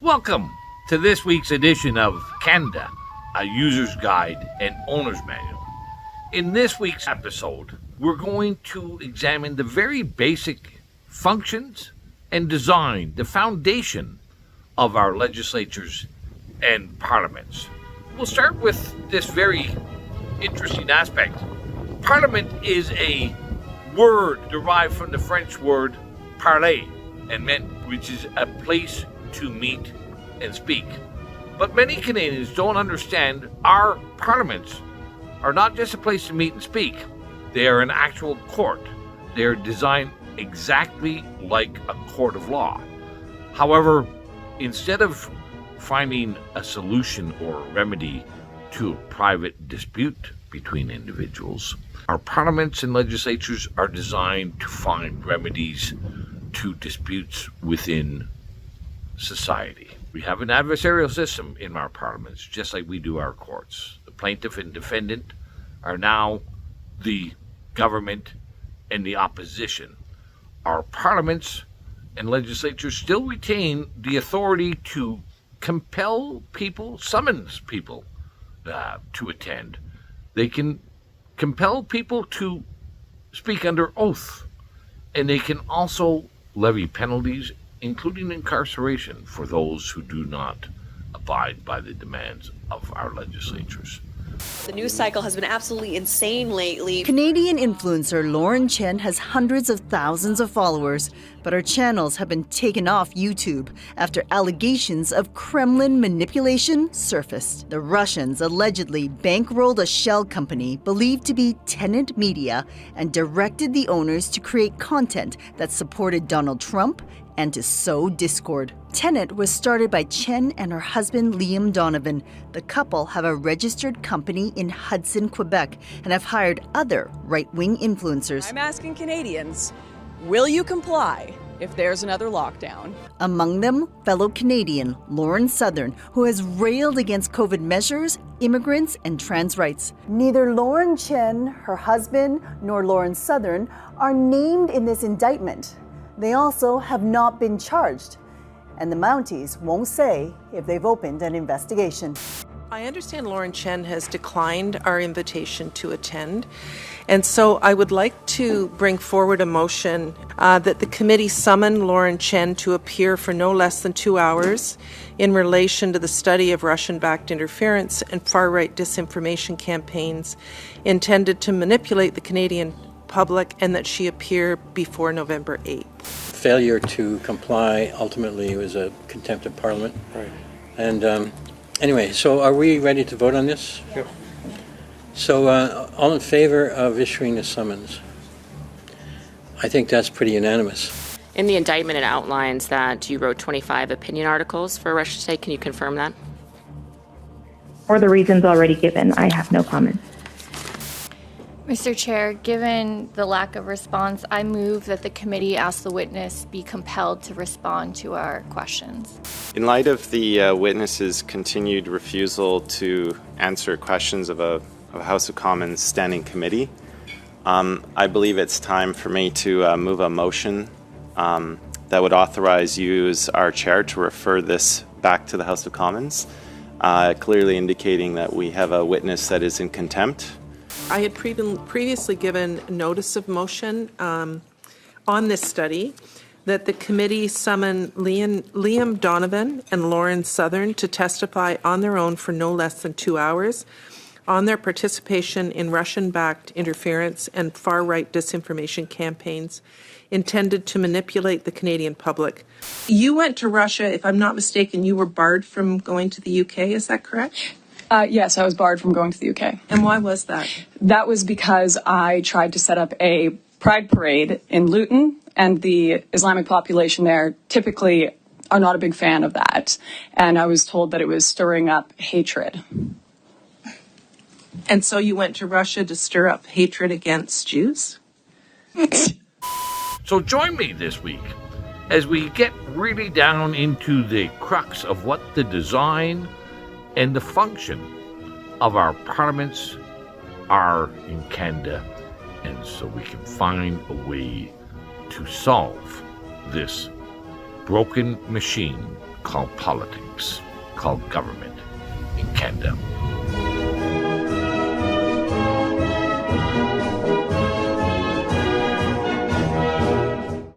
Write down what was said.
Welcome to this week's edition of Canada, a user's guide and owner's manual. In this week's episode, we're going to examine the very basic functions and design, the foundation of our legislatures and parliaments. We'll start with this very interesting aspect. Parliament is a word derived from the French word parler, which is a place to meet and speak. But many Canadians don't understand our parliaments are not just a place to meet and speak. They are an actual court. They are designed exactly like a court of law. However, instead of finding a solution or a remedy to a private dispute between individuals, our parliaments and legislatures are designed to find remedies to disputes within society. We have an adversarial system in our parliaments, just like we do our courts. The plaintiff and defendant are now the government and the opposition. Our parliaments and legislatures still retain the authority to compel people, summons people to attend. They can compel people to speak under oath, and they can also levy penalties, including incarceration, for those who do not abide by the demands of our legislatures. The news cycle has been absolutely insane lately. Canadian influencer Lauren Chen has hundreds of thousands of followers, but her channels have been taken off YouTube after allegations of Kremlin manipulation surfaced. The Russians allegedly bankrolled a shell company believed to be Tenant Media and directed the owners to create content that supported Donald Trump and to sow discord. Tenant was started by Chen and her husband Liam Donovan. The couple have a registered company in Hudson, Quebec, and have hired other right-wing influencers. I'm asking Canadians, will you comply if there's another lockdown? Among them, fellow Canadian Lauren Southern, who has railed against COVID measures, immigrants, and trans rights. Neither Lauren Chen, her husband, nor Lauren Southern are named in this indictment. They also have not been charged, and the Mounties won't say if they've opened an investigation. I understand Lauren Chen has declined our invitation to attend, and so I would like to bring forward a motion that the committee summon Lauren Chen to appear for no less than 2 hours in relation to the study of Russian-backed interference and far-right disinformation campaigns intended to manipulate the Canadian public, and that she appear before November 8th. Failure to comply ultimately was a contempt of Parliament. Right. And anyway, so are we ready to vote on this? Yep. So all in favor of issuing a summons? I think that's pretty unanimous. In the indictment, it outlines that you wrote 25 opinion articles for Russia Today. Can you confirm that? For the reasons already given, I have no comment. Mr. Chair, given the lack of response, I move that the committee ask the witness be compelled to respond to our questions. In light of the witness's continued refusal to answer questions of a House of Commons standing committee, I believe it's time for me to move a motion that would authorize you as our chair to refer this back to the House of Commons, clearly indicating that we have a witness that is in contempt. I had previously given notice of motion on this study that the committee summon Liam Donovan and Lauren Southern to testify on their own for no less than 2 hours on their participation in Russian-backed interference and far-right disinformation campaigns intended to manipulate the Canadian public. You went to Russia, if I'm not mistaken, you were barred from going to the UK, is that correct? Yes, I was barred from going to the UK. And why was that? That was because I tried to set up a pride parade in Luton, and the Islamic population there typically are not a big fan of that. And I was told that it was stirring up hatred. And so you went to Russia to stir up hatred against Jews? So join me this week as we get really down into the crux of what the design and the function of our parliaments are in Canada, and so we can find a way to solve this broken machine called politics, called government.